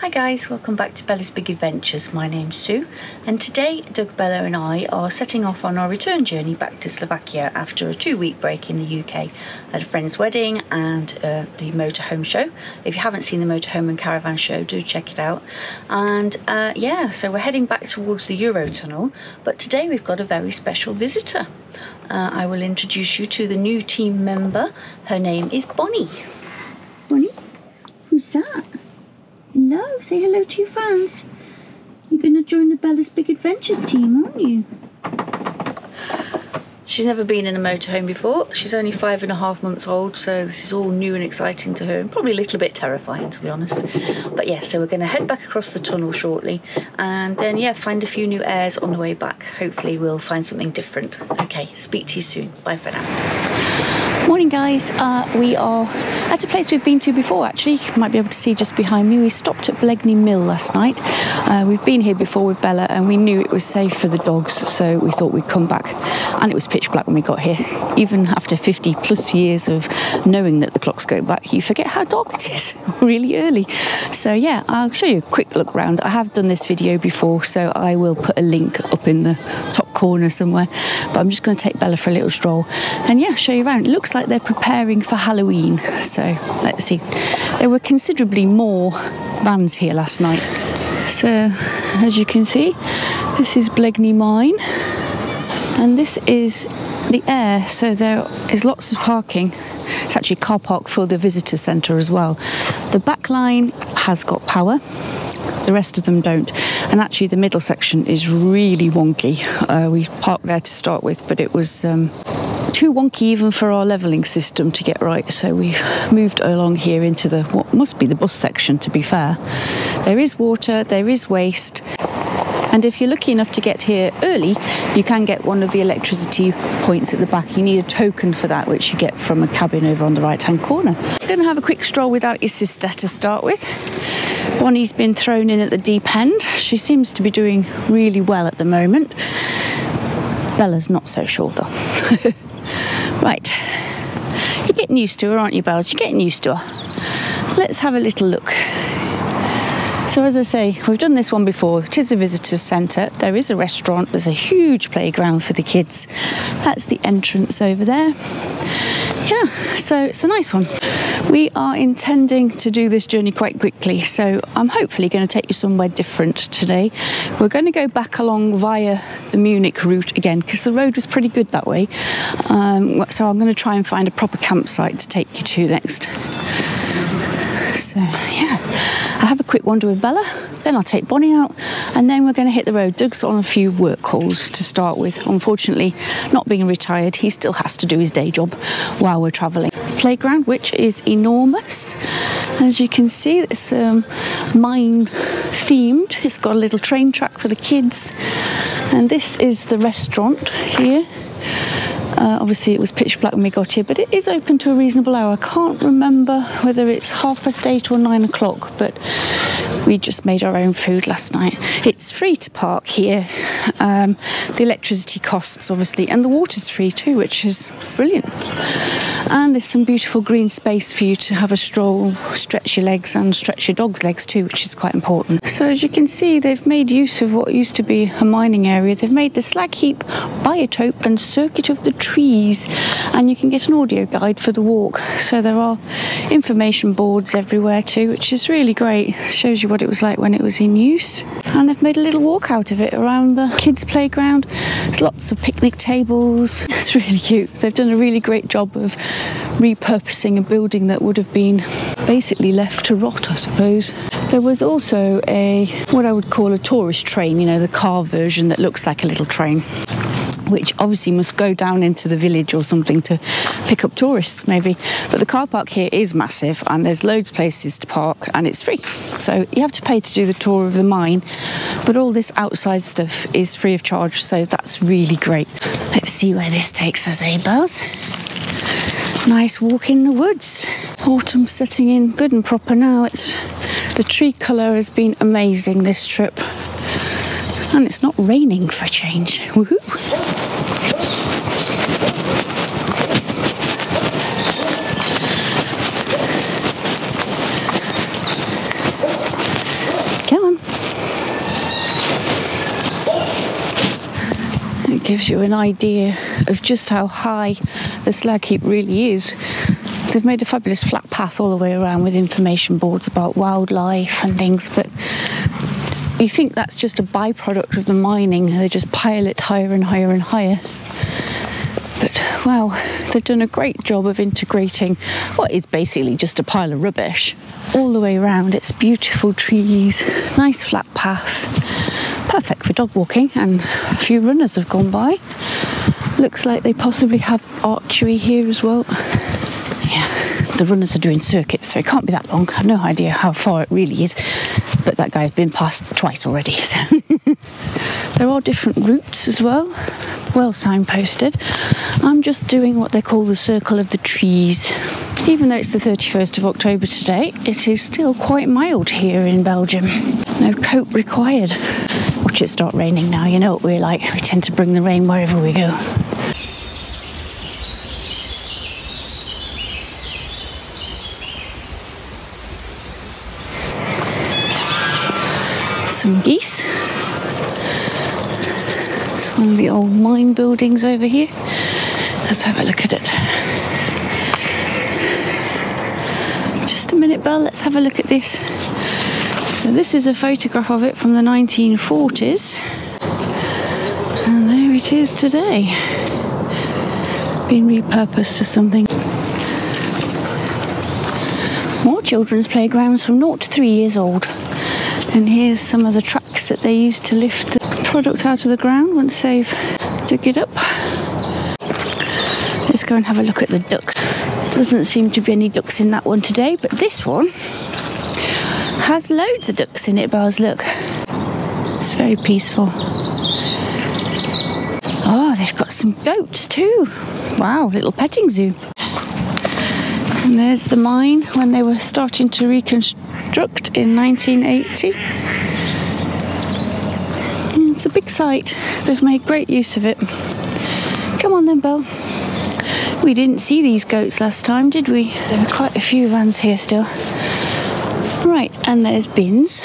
Hi guys, welcome back to Bella's Big Adventures. My name's Sue, and today Doug, Bella and I are setting off on our return journey back to Slovakia after a 2-week break in the UK at a friend's wedding and the Motorhome show. If you haven't seen the Motorhome and Caravan show, do check it out. And yeah, so we're heading back towards the Eurotunnel, but today we've got a very special visitor. I will introduce you to the new team member. Her name is Bonnie. Bonnie? Who's that? Hello, say hello to your fans. You're going to join the Bella's Big Adventures team, aren't you? She's never been in a motorhome before. She's only 5.5 months old, so this is all new and exciting to her, and probably a little bit terrifying, to be honest. But yeah, so we're going to head back across the tunnel shortly, and then yeah, find a few new airs on the way back. Hopefully we'll find something different. Okay, speak to you soon. Bye for now. Morning guys, we are at a place we've been to before actually. You might be able to see just behind me. We stopped at Blegny Mill last night. We've been here before with Bella and we knew it was safe for the dogs, so we thought we'd come back, and it was pitch black when we got here. Even after 50 plus years of knowing that the clocks go back, you forget how dark it is really early. So yeah, I'll show you a quick look round. I have done this video before, so I will put a link up in the top corner somewhere, but I'm just going to take Bella for a little stroll and yeah, show you around. It looks like they're preparing for Halloween, so let's see. There were considerably more vans here last night. So as you can see, this is Blegny Mine and this is the Aire, so there is lots of parking. It's actually a car park for the visitor centre as well. The back line has got power, the rest of them don't, and actually the middle section is really wonky. We parked there to start with, but it was too wonky even for our levelling system to get right, so we've moved along here into the what must be the bus section, to be fair. There is water, there is waste, and if you're lucky enough to get here early, you can get one of the electricity points at the back. You need a token for that, which you get from a cabin over on the right hand corner. I'm going to have a quick stroll without your sister to start with. Bonnie's been thrown in at the deep end. She seems to be doing really well at the moment. Bella's not so sure though. Right, you're getting used to her, aren't you, Bells? You're getting used to her. Let's have a little look. So as I say, we've done this one before. It is a visitor centre. There is a restaurant. There's a huge playground for the kids. That's the entrance over there. Yeah, so it's a nice one. We are intending to do this journey quite quickly, so I'm hopefully going to take you somewhere different today. We're going to go back along via the Munich route again, because the road was pretty good that way. So I'm going to try and find a proper campsite to take you to next. So yeah, I'll have a quick wander with Bella, then I'll take Bonnie out, and then we're going to hit the road. Doug's on a few work calls to start with. Unfortunately, not being retired, he still has to do his day job while we're travelling. Playground, which is enormous. As you can see, it's mine themed. It's got a little train track for the kids, and this is the restaurant here. Obviously it was pitch black when we got here, but it is open to a reasonable hour. I can't remember whether it's 8:30 or 9 o'clock, but we just made our own food last night. It's free to park here. The electricity costs obviously, and the water's free too, which is brilliant. And there's some beautiful green space for you to have a stroll, stretch your legs and stretch your dog's legs too, which is quite important. So as you can see, they've made use of what used to be a mining area. They've made the slag heap, biotope and circuit of the trees, and you can get an audio guide for the walk. So there are information boards everywhere too, which is really great. Shows you what it was like when it was in use. And they've made a little walk out of it around the kids' playground. There's lots of picnic tables. It's really cute. They've done a really great job of repurposing a building that would have been basically left to rot, I suppose. There was also what I would call a tourist train, you know, the car version that looks like a little train, which obviously must go down into the village or something to pick up tourists maybe. But the car park here is massive and there's loads of places to park and it's free. So you have to pay to do the tour of the mine, but all this outside stuff is free of charge, so that's really great. Let's see where this takes us, eh, Bells? Nice walk in the woods. Autumn's setting in good and proper now. The tree colour has been amazing this trip. And it's not raining for a change. Woohoo! gives you an idea of just how high the slag heap really is. They've made a fabulous flat path all the way around with information boards about wildlife and things, but you think that's just a byproduct of the mining. They just pile it higher and higher and higher. But wow, they've done a great job of integrating what is basically just a pile of rubbish all the way around. It's beautiful trees, nice flat path, perfect for dog walking, and a few runners have gone by. Looks like they possibly have archery here as well. Yeah, the runners are doing circuits, so it can't be that long. I've no idea how far it really is, but that guy's been past twice already, so there are different routes as well, well signposted. I'm just doing what they call the circle of the trees. Even though it's the 31st of October today, it is still quite mild here in Belgium. No coat required. Watch it start raining now, you know what we're like. We tend to bring the rain wherever we go. Some geese. It's one of the old mine buildings over here. Let's have a look at it. Just a minute, Belle, let's have a look at this. So this is a photograph of it from the 1940s. And there it is today. Been repurposed to something. More children's playgrounds from 0 to 3 years old. And here's some of the trucks that they used to lift the product out of the ground once they've dug it up. Let's go and have a look at the ducks. Doesn't seem to be any ducks in that one today, but this one has loads of ducks in it, Buzz, look. It's very peaceful. Oh, they've got some goats too. Wow, little petting zoo. And there's the mine when they were starting to reconstruct in 1980. It's a big site. They've made great use of it. Come on then, Belle. We didn't see these goats last time, did we? There were quite a few vans here still. Right, and there's bins.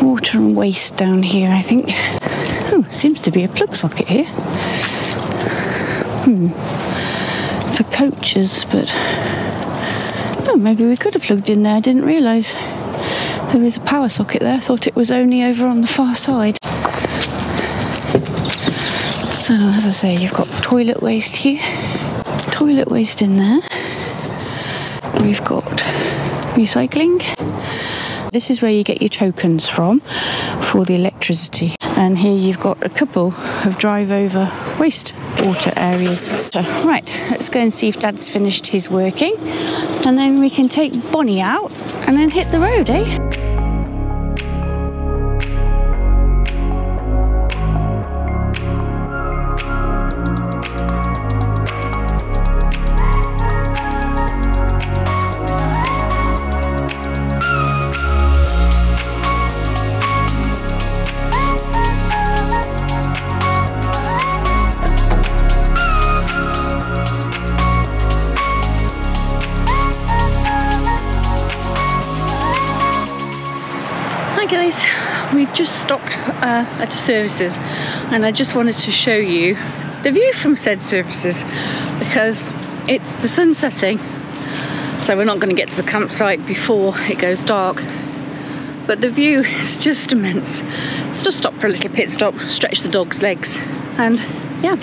Water and waste down here, I think. Oh, seems to be a plug socket here. For coaches, but... oh, maybe we could have plugged in there. I didn't realise there is a power socket there. I thought it was only over on the far side. So, as I say, you've got toilet waste here. Toilet waste in there. We've got recycling. This is where you get your tokens from for the electricity. And here you've got a couple of drive-over wastewater areas. Right, let's go and see if Dad's finished his working. And then we can take Bonnie out and then hit the road, eh? We've just stopped at a services, and I just wanted to show you the view from said services because it's the sun setting, so we're not going to get to the campsite before it goes dark, but the view is just immense. Let's just stop for a little pit stop, stretch the dog's legs, and yeah,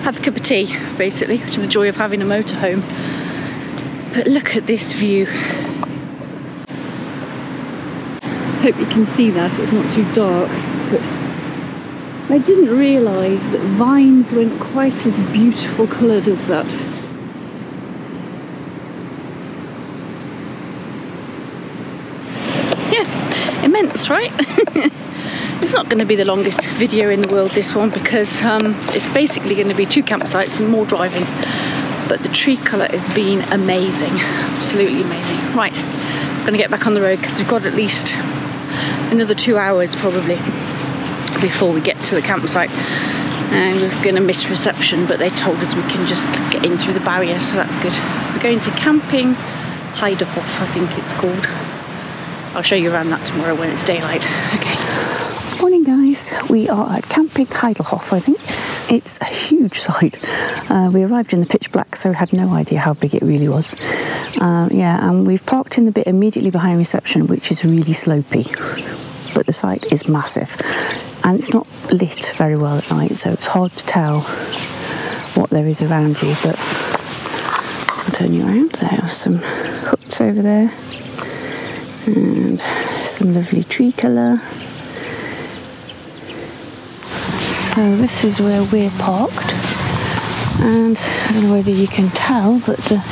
have a cup of tea basically, which is the joy of having a motorhome. But look at this view. Hope you can see that, it's not too dark, but I didn't realise that vines went quite as beautiful coloured as that. Yeah, immense, right? It's not going to be the longest video in the world, this one, because it's basically going to be 2 campsites and more driving, but the tree colour has been amazing, absolutely amazing. Right, I'm going to get back on the road because we've got at least another 2 hours probably before we get to the campsite, and we're going to miss reception, but they told us we can just get in through the barrier, so that's good. We're going to Camping Heidehof, I think it's called. I'll show you around that tomorrow when it's daylight. Okay. Morning guys, we are at Camping Heidehof, I think. It's a huge site. We arrived in the pitch black, so we had no idea how big it really was. Yeah, and we've parked in the bit immediately behind reception, which is really slopey. But the site is massive, and it's not lit very well at night, so it's hard to tell what there is around you. But I'll turn you around. There are some huts over there, and some lovely tree colour. So this is where we're parked, and I don't know whether you can tell, but the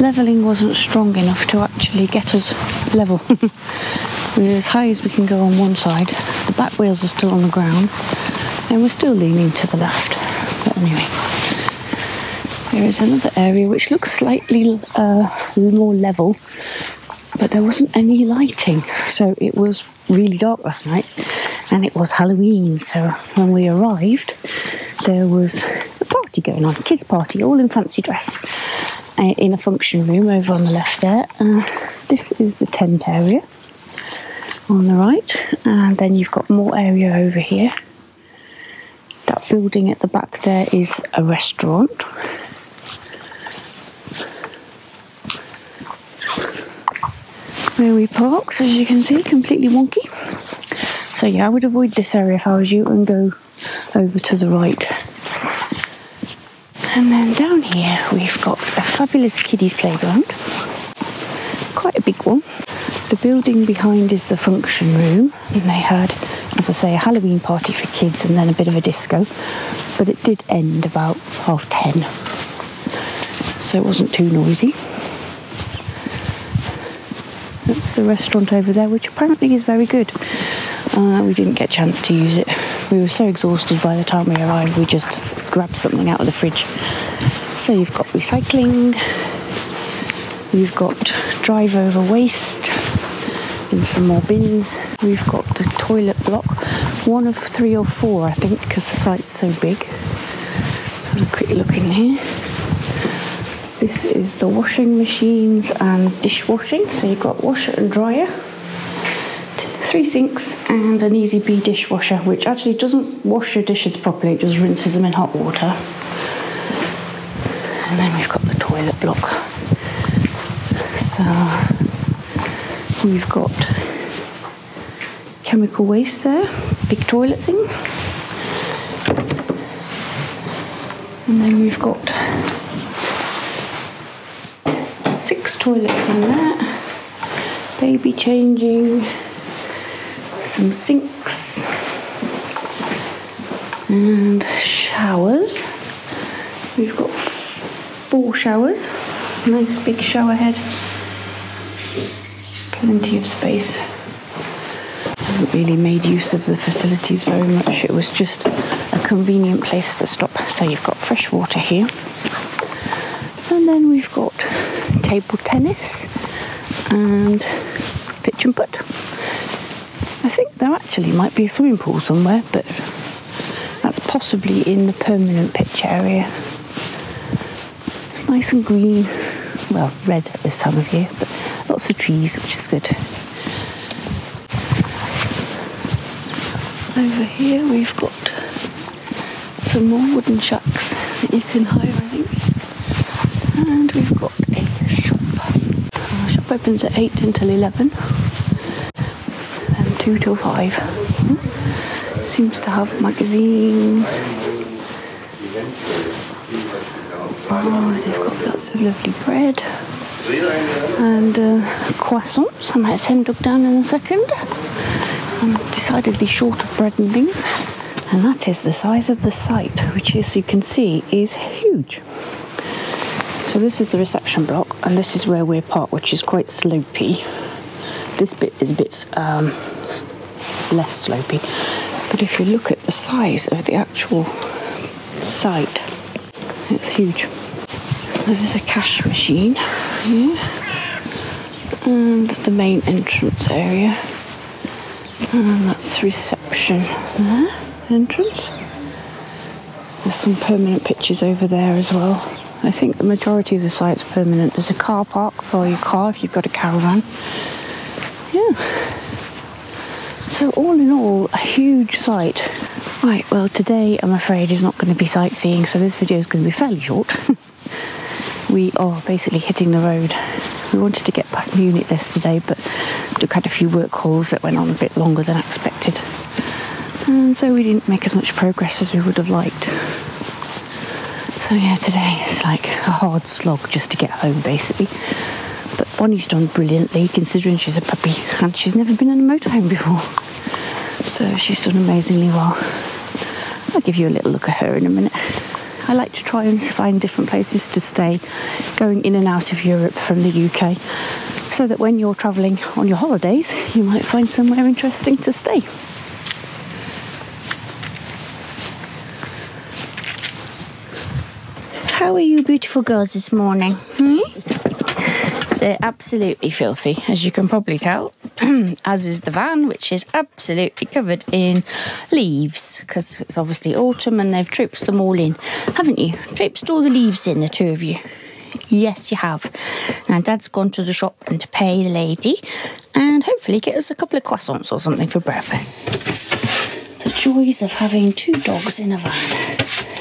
levelling wasn't strong enough to actually get us level. We're as high as we can go on one side, the back wheels are still on the ground, and we're still leaning to the left. But anyway, there is another area which looks slightly more level, but there wasn't any lighting, so it was really dark last night, and it was Halloween. So when we arrived, there was a party going on, a kids' party, all in fancy dress, in a function room over on the left there. This is the tent area on the right, and then you've got more area over here. That building at the back there is a restaurant. Where we parked, as you can see, completely wonky. So yeah, I would avoid this area if I was you and go over to the right. And then down here we've got a fabulous kiddies playground, quite a big one. The building behind is the function room, and they had, as I say, a Halloween party for kids and then a bit of a disco, but it did end about 10:30, so it wasn't too noisy. That's the restaurant over there, which apparently is very good. We didn't get a chance to use it. We were so exhausted by the time we arrived, we just grabbed something out of the fridge. So you've got recycling, you've got drive over waste, and some more bins. We've got the toilet block, one of 3 or 4, I think, because the site's so big. Let's have a quick look in here. This is the washing machines and dishwashing. So you've got washer and dryer, 3 sinks, and an Easy Bee dishwasher, which actually doesn't wash your dishes properly, it just rinses them in hot water. And then we've got the toilet block. So we've got chemical waste there, big toilet thing. And then we've got 6 toilets in there, baby changing, some sinks, and showers. We've got 4 showers, nice big shower head, plenty of space. I haven't really made use of the facilities very much, it was just a convenient place to stop. So you've got fresh water here, and then we've got table tennis and pitch and putt. I think there actually might be a swimming pool somewhere, but that's possibly in the permanent pitch area. It's nice and green, well, red at this time of year, but lots of trees, which is good. Over here we've got some more wooden shacks that you can hire, I think. And we've got a shop. The shop opens at 8 until 11 and 2 till 5. Seems to have magazines. Oh, they've got lots of lovely bread and croissants. I might send Doug down in a second. I'm decidedly short of bread and things. And that is the size of the site, which, as you can see, is huge. So this is the reception block, and this is where we're parked, which is quite slopey. This bit is a bit less slopey. But if you look at the size of the actual site, it's huge. There is a cash machine here, and the main entrance area, and that's reception there, entrance. There's some permanent pitches over there as well. I think the majority of the site's permanent. There's a car park for your car if you've got a caravan. Yeah. So all in all, a huge site. Right, well today I'm afraid is not going to be sightseeing, so this video is going to be fairly short. We are basically hitting the road. We wanted to get past Munich yesterday, but we had a few work calls that went on a bit longer than expected. And so we didn't make as much progress as we would have liked. So yeah, today it's like a hard slog just to get home basically. But Bonnie's done brilliantly considering she's a puppy and she's never been in a motorhome before. So she's done amazingly well. I'll give you a little look at her in a minute. I like to try and find different places to stay, going in and out of Europe from the UK, so that when you're travelling on your holidays, you might find somewhere interesting to stay. How are you beautiful girls this morning? They're absolutely filthy, as you can probably tell, as is the van, which is absolutely covered in leaves, because it's obviously autumn and they've traipsed them all in, haven't you? Traipsed all the leaves in, the two of you. Yes, you have. Now, Dad's gone to the shop and to pay the lady, and hopefully get us a couple of croissants or something for breakfast. The joys of having two dogs in a van.